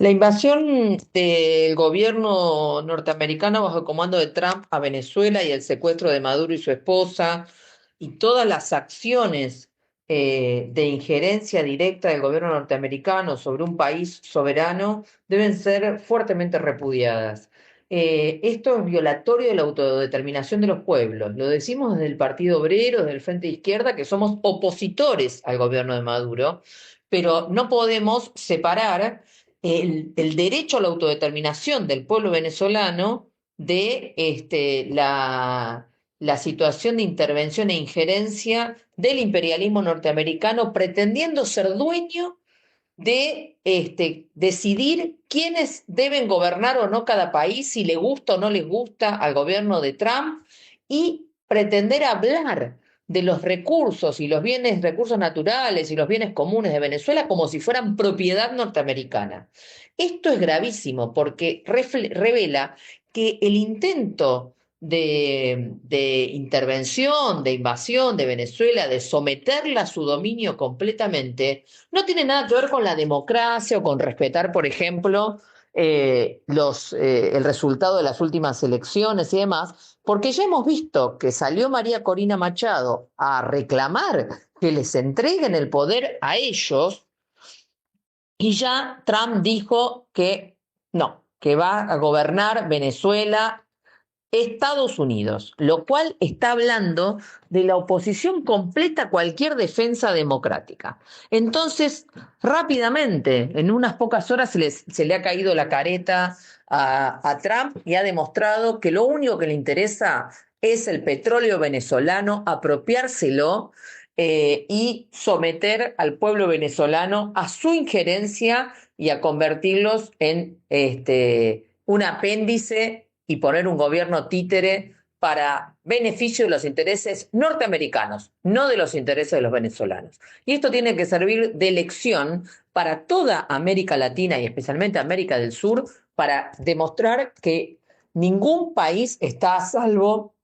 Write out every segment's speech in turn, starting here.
La invasión del gobierno norteamericano bajo el comando de Trump a Venezuela y el secuestro de Maduro y su esposa y todas las acciones de injerencia directa del gobierno norteamericano sobre un país soberano deben ser fuertemente repudiadas. Esto es violatorio de la autodeterminación de los pueblos. Lo decimos desde el Partido Obrero, desde el Frente de Izquierda, que somos opositores al gobierno de Maduro, pero no podemos separar el derecho a la autodeterminación del pueblo venezolano de la situación de intervención e injerencia del imperialismo norteamericano pretendiendo ser dueño de decidir quiénes deben gobernar o no cada país, si le gusta o no les gusta al gobierno de Trump, y pretender hablar de los recursos y los bienes, recursos naturales y los bienes comunes de Venezuela como si fueran propiedad norteamericana. Esto es gravísimo porque revela que el intento de intervención, de invasión de Venezuela, de someterla a su dominio completamente, no tiene nada que ver con la democracia o con respetar, por ejemplo, el resultado de las últimas elecciones y demás, porque ya hemos visto que salió María Corina Machado a reclamar que les entreguen el poder a ellos y ya Trump dijo que no, que va a gobernar Venezuela Estados Unidos, lo cual está hablando de la oposición completa a cualquier defensa democrática. Entonces, rápidamente, en unas pocas horas se le ha caído la careta a Trump y ha demostrado que lo único que le interesa es el petróleo venezolano, apropiárselo y someter al pueblo venezolano a su injerencia y a convertirlos en un apéndice y poner un gobierno títere para beneficio de los intereses norteamericanos, no de los intereses de los venezolanos. Y esto tiene que servir de lección para toda América Latina y especialmente América del Sur para demostrar que ningún país está a salvo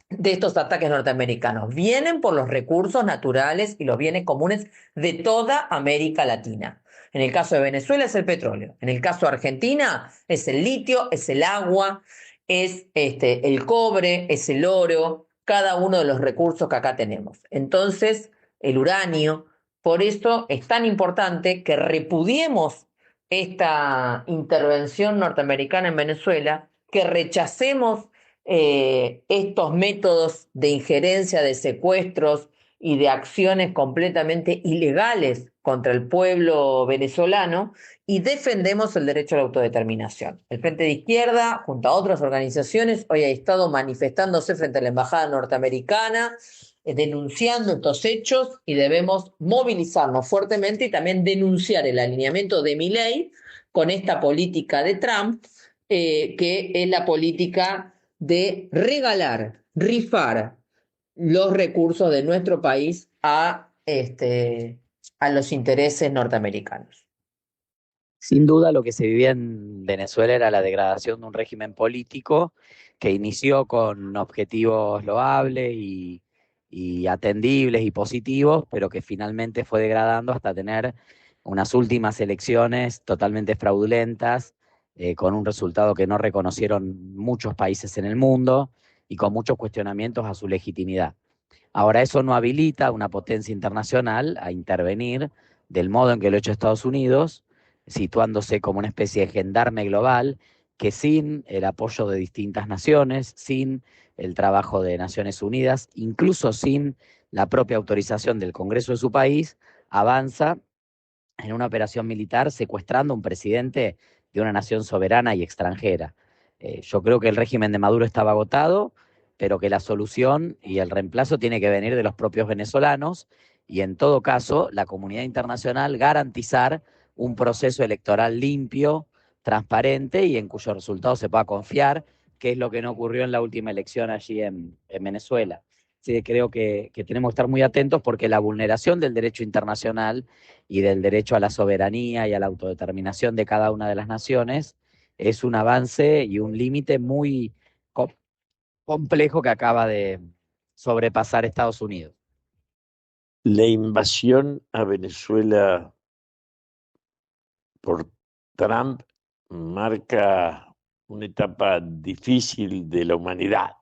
de estos ataques norteamericanos. Vienen por los recursos naturales y los bienes comunes de toda América Latina. En el caso de Venezuela es el petróleo. En el caso de Argentina es el litio, es el agua, es el cobre, es el oro, cada uno de los recursos que acá tenemos. Entonces, el uranio. Por eso es tan importante que repudiemos esta intervención norteamericana en Venezuela, que rechacemos estos métodos de injerencia, de secuestros y de acciones completamente ilegales contra el pueblo venezolano y defendemos el derecho a la autodeterminación. El Frente de Izquierda, junto a otras organizaciones, hoy ha estado manifestándose frente a la Embajada norteamericana, denunciando estos hechos y debemos movilizarnos fuertemente y también denunciar el alineamiento de Milei con esta política de Trump, que es la política de regalar, rifar los recursos de nuestro país a los intereses norteamericanos. Sin duda, lo que se vivía en Venezuela era la degradación de un régimen político que inició con objetivos loables y atendibles y positivos, pero que finalmente fue degradando hasta tener unas últimas elecciones totalmente fraudulentas, con un resultado que no reconocieron muchos países en el mundo y con muchos cuestionamientos a su legitimidad. Ahora, eso no habilita a una potencia internacional a intervenir del modo en que lo ha hecho Estados Unidos, situándose como una especie de gendarme global que sin el apoyo de distintas naciones, sin el trabajo de Naciones Unidas, incluso sin la propia autorización del Congreso de su país, avanza en una operación militar secuestrando a un presidente de una nación soberana y extranjera. Yo creo que el régimen de Maduro estaba agotado, pero que la solución y el reemplazo tiene que venir de los propios venezolanos y en todo caso la comunidad internacional garantizar un proceso electoral limpio, transparente y en cuyo resultado se pueda confiar, que es lo que no ocurrió en la última elección allí en Venezuela. Sí, creo que tenemos que estar muy atentos porque la vulneración del derecho internacional y del derecho a la soberanía y a la autodeterminación de cada una de las naciones es un avance y un límite muy co complejo que acaba de sobrepasar Estados Unidos. La invasión a Venezuela por Trump marca una etapa difícil de la humanidad.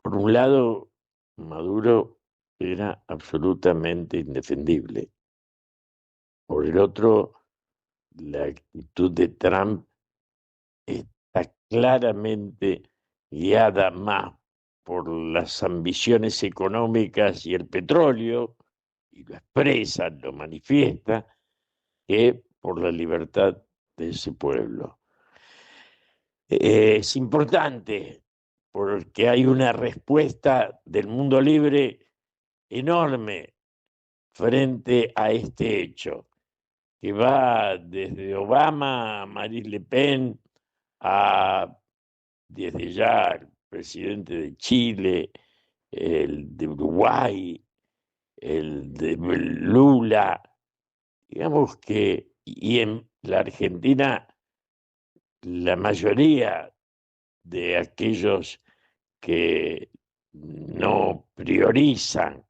Por un lado, Maduro era absolutamente indefendible. Por el otro, la actitud de Trump está claramente guiada más por las ambiciones económicas y el petróleo, y lo expresa, lo manifiesta, que por la libertad de ese pueblo. Es importante porque hay una respuesta del mundo libre enorme frente a este hecho, que va desde Obama a Marine Le Pen, a desde ya el presidente de Chile, el de Uruguay, el de Lula, digamos que, y en la Argentina, la mayoría de aquellos que no priorizan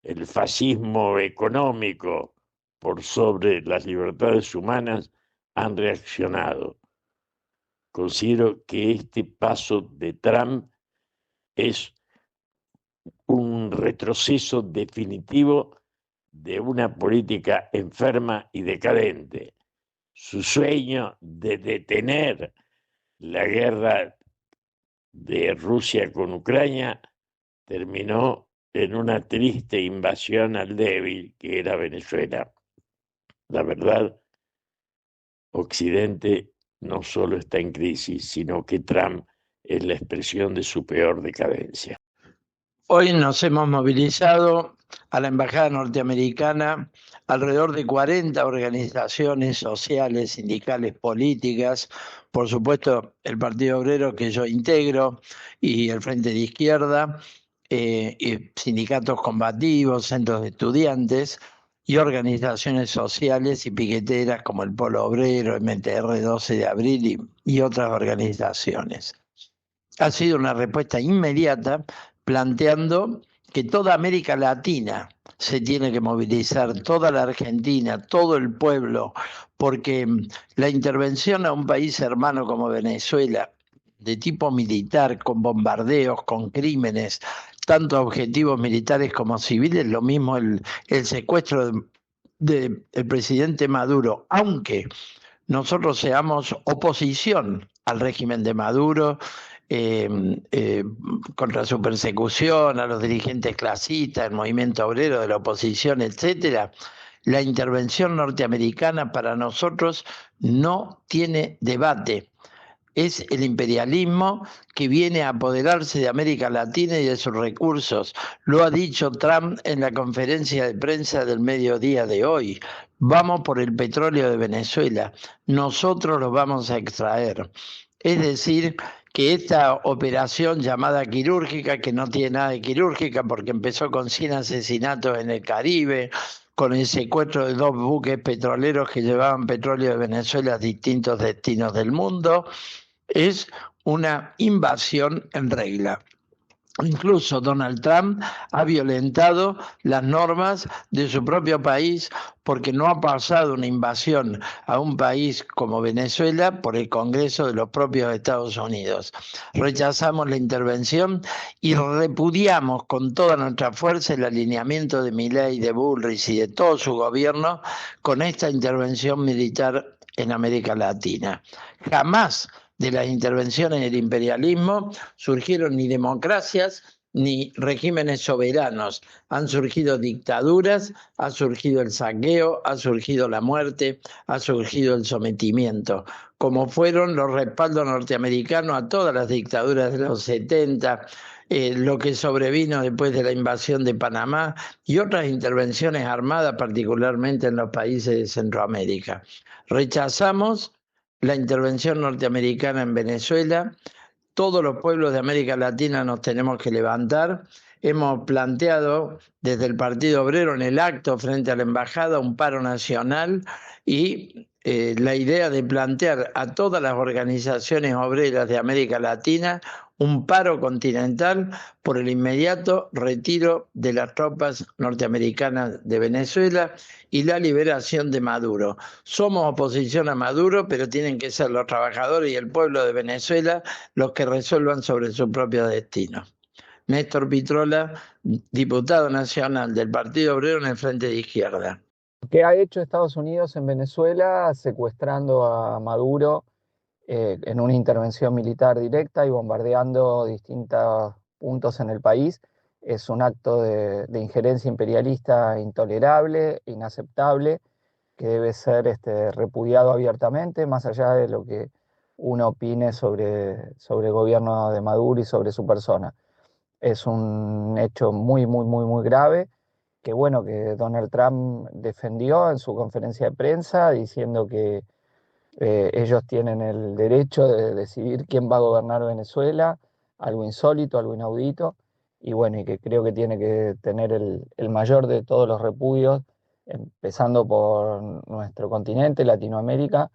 el fascismo económico por sobre las libertades humanas han reaccionado. Considero que este paso de Trump es un retroceso definitivo de una política enferma y decadente. Su sueño de detener la guerra de Rusia con Ucrania terminó en una triste invasión al débil que era Venezuela. La verdad, Occidente no solo está en crisis, sino que Trump es la expresión de su peor decadencia. Hoy nos hemos movilizado a la Embajada Norteamericana alrededor de 40 organizaciones sociales, sindicales, políticas, por supuesto el Partido Obrero que yo integro y el Frente de Izquierda, y sindicatos combativos, centros de estudiantes y organizaciones sociales y piqueteras como el Polo Obrero, MTR 12 de Abril y otras organizaciones. Ha sido una respuesta inmediata planteando que toda América Latina se tiene que movilizar, toda la Argentina, todo el pueblo, porque la intervención a un país hermano como Venezuela, de tipo militar, con bombardeos, con crímenes, tanto objetivos militares como civiles, lo mismo el secuestro del presidente Maduro, aunque nosotros seamos oposición al régimen de Maduro, contra su persecución, a los dirigentes clasistas, el movimiento obrero de la oposición, etcétera, la intervención norteamericana para nosotros no tiene debate. Es el imperialismo que viene a apoderarse de América Latina y de sus recursos. Lo ha dicho Trump en la conferencia de prensa del mediodía de hoy. Vamos por el petróleo de Venezuela. Nosotros lo vamos a extraer. Es decir, que esta operación llamada quirúrgica, que no tiene nada de quirúrgica porque empezó con 100 asesinatos en el Caribe, con el secuestro de 2 buques petroleros que llevaban petróleo de Venezuela a distintos destinos del mundo, es una invasión en regla. Incluso Donald Trump ha violentado las normas de su propio país porque no ha pasado una invasión a un país como Venezuela por el Congreso de los propios Estados Unidos. Rechazamos la intervención y repudiamos con toda nuestra fuerza el alineamiento de Milei, de Bullrich y de todo su gobierno con esta intervención militar en América Latina. Jamás de las intervenciones del imperialismo surgieron ni democracias ni regímenes soberanos. Han surgido dictaduras, ha surgido el saqueo, ha surgido la muerte, ha surgido el sometimiento, como fueron los respaldos norteamericanos a todas las dictaduras de los 70, lo que sobrevino después de la invasión de Panamá y otras intervenciones armadas, particularmente en los países de Centroamérica. Rechazamos la intervención norteamericana en Venezuela. Todos los pueblos de América Latina nos tenemos que levantar. Hemos planteado desde el Partido Obrero en el acto frente a la embajada un paro nacional y la idea de plantear a todas las organizaciones obreras de América Latina un paro continental por el inmediato retiro de las tropas norteamericanas de Venezuela y la liberación de Maduro. Somos oposición a Maduro, pero tienen que ser los trabajadores y el pueblo de Venezuela los que resuelvan sobre su propio destino. Néstor Pitrola, diputado nacional del Partido Obrero en el Frente de Izquierda. ¿Qué ha hecho Estados Unidos en Venezuela secuestrando a Maduro en una intervención militar directa y bombardeando distintos puntos en el país? Es un acto de injerencia imperialista intolerable, inaceptable, que debe ser repudiado abiertamente, más allá de lo que uno opine sobre el gobierno de Maduro y sobre su persona. Es un hecho muy, muy, muy, muy grave, que bueno, que Donald Trump defendió en su conferencia de prensa diciendo que ellos tienen el derecho de decidir quién va a gobernar Venezuela, algo insólito, algo inaudito, y bueno, y que creo que tiene que tener el mayor de todos los repudios, empezando por nuestro continente, Latinoamérica,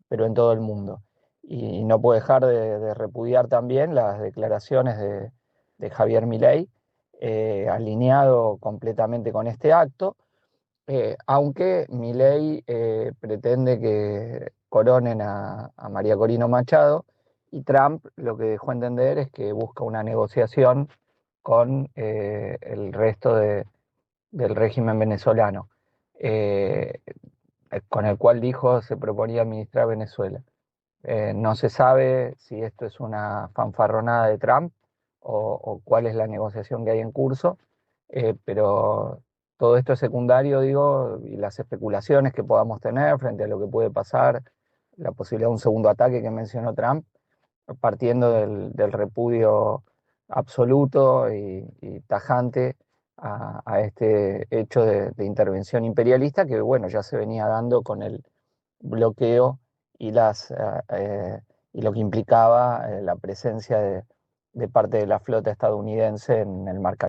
pero en todo el mundo. Y no puede dejar de repudiar también las declaraciones de Javier Milei, alineado completamente con este acto, aunque Milei pretende que coronen a María Corina Machado, y Trump lo que dejó entender es que busca una negociación con el resto del régimen venezolano, eh, con el cual dijo se proponía administrar Venezuela. No se sabe si esto es una fanfarronada de Trump o cuál es la negociación que hay en curso, pero todo esto es secundario, digo, y las especulaciones que podamos tener frente a lo que puede pasar, la posibilidad de un segundo ataque que mencionó Trump, partiendo del repudio absoluto y tajante a este hecho de intervención imperialista que, bueno, ya se venía dando con el bloqueo y, y lo que implicaba la presencia de parte de la flota estadounidense en el mar Caribe.